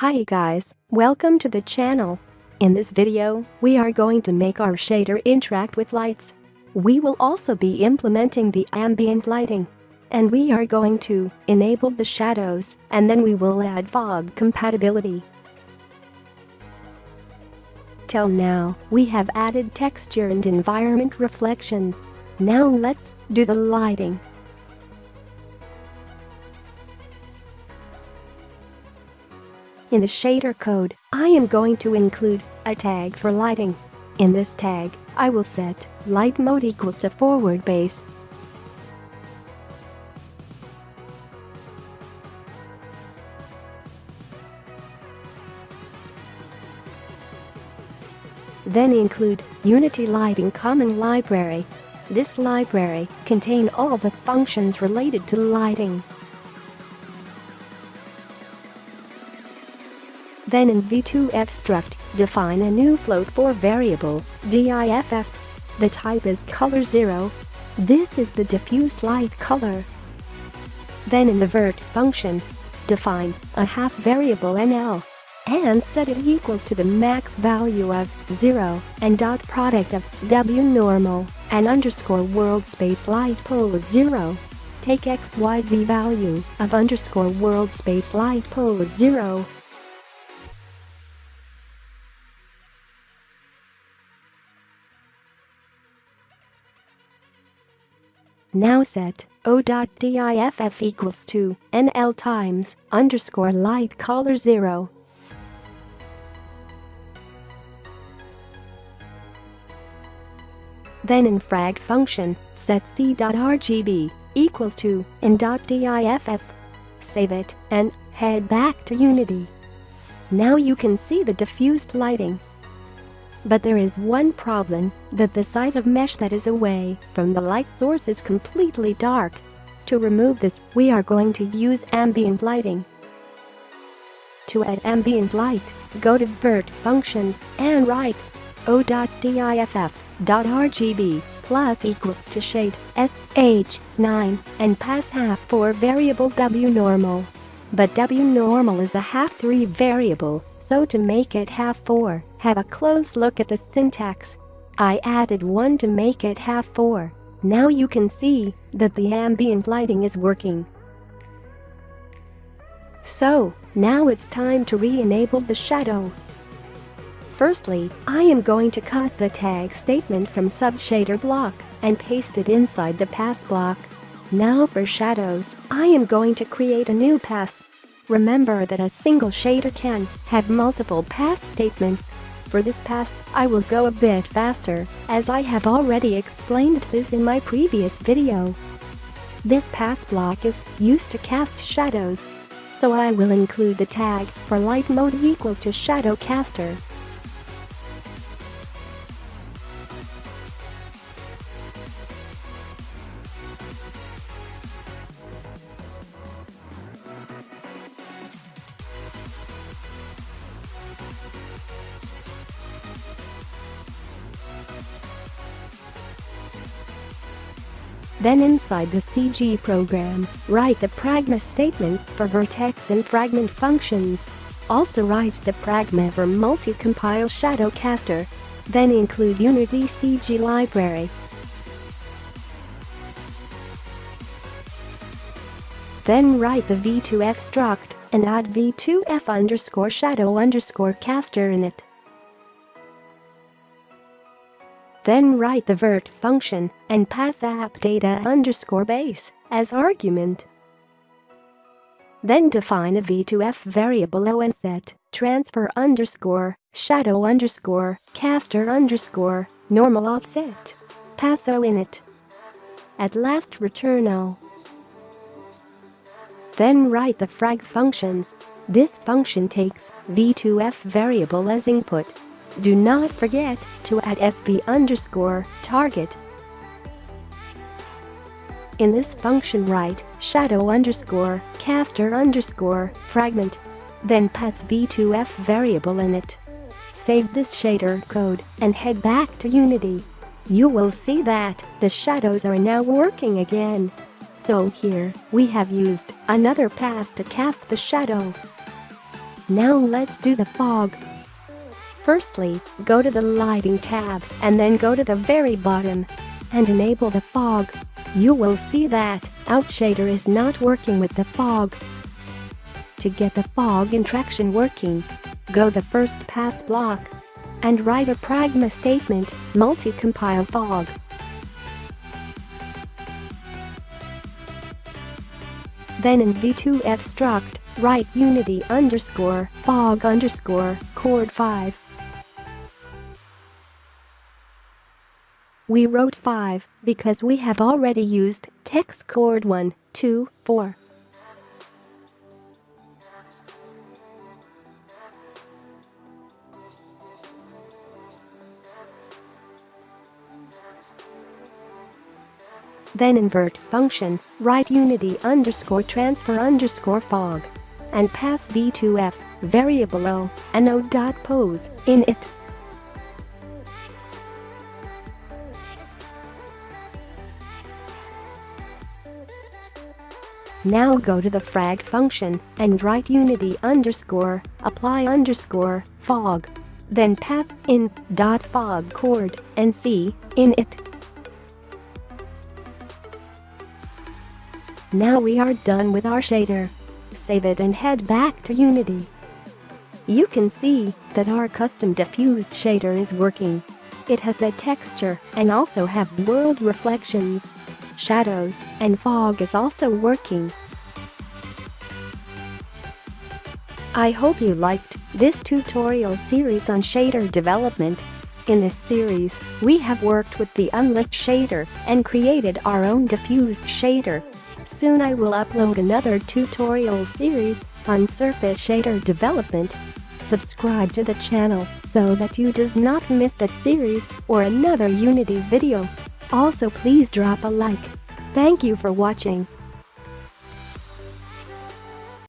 Hi guys, welcome to the channel. In this video, we are going to make our shader interact with lights. We will also be implementing the ambient lighting. And we are going to enable the shadows, and then we will add fog compatibility. Till now, we have added texture and environment reflection. Now let's do the lighting. In the shader code, I am going to include a tag for lighting. In this tag, I will set light mode equals to forward base. Then include Unity Lighting common library. This library contains all the functions related to lighting. Then in v2f struct, define a new float4 variable, diff. The type is color 0. This is the diffused light color. Then in the vert function, define a half variable nl and set it equals to the max value of 0 and dot product of w normal and underscore world space light pose 0. Take xyz value of underscore world space light pose 0. Now set o.diff equals to nl times underscore light color 0. Then in frag function, set c.rgb equals to in.diff. Save it and head back to Unity. Now you can see the diffused lighting. But there is one problem, that the side of mesh that is away from the light source is completely dark. To remove this, we are going to use ambient lighting. To add ambient light, go to vert function and write o.diff.rgb plus equals to shade sh9 and pass half 4 variable w normal. But w normal is a half 3 variable. So to make it half 4, have a close look at the syntax. I added 1 to make it half 4. Now you can see that the ambient lighting is working. So, now it's time to re-enable the shadow. Firstly, I am going to cut the tag statement from subshader block and paste it inside the pass block. Now for shadows, I am going to create a new pass. Remember that a single shader can have multiple pass statements. For this pass, I will go a bit faster, as I have already explained this in my previous video. This pass block is used to cast shadows, so I will include the tag for light mode equals to shadow caster. Then inside the CG program, write the pragma statements for vertex and fragment functions. Also write the pragma for multi-compile shadow caster. Then include Unity CG library. Then write the v2f struct and add v2f underscore shadow underscore caster in it. Then write the vert function and pass app data underscore base as argument. Then define a v2f variable o and set transfer underscore shadow underscore caster underscore normal offset. Pass o in it. At last return o. Then write the frag function. This function takes v2f variable as input. Do not forget to add sp underscore target. In this function write shadow underscore caster underscore fragment. Then pass v2f variable in it. Save this shader code and head back to Unity. You will see that the shadows are now working again. So here we have used another pass to cast the shadow. Now let's do the fog. Firstly, go to the Lighting tab and then go to the very bottom and enable the fog. You will see that Outshader is not working with the fog. To get the fog interaction working, go the first pass block and write a pragma statement, multi-compile fog. Then in v2f struct, write unity_fog_chord 5. We wrote 5 because we have already used text chord 1, 2, 4. Then invert function, write unity_transfer_fog and pass v2f variable o anode.pose in it. Now go to the frag function and write unity_apply_fog. Then pass in.fog chord and c in it. Now we are done with our shader. Save it and head back to Unity. You can see that our custom diffused shader is working. It has a texture and also have world reflections, shadows, and fog is also working. I hope you liked this tutorial series on shader development. In this series, we have worked with the unlit shader and created our own diffused shader. Soon I will upload another tutorial series on surface shader development. Subscribe to the channel so that you does not miss that series or another Unity video. Also please drop a like. Thank you for watching.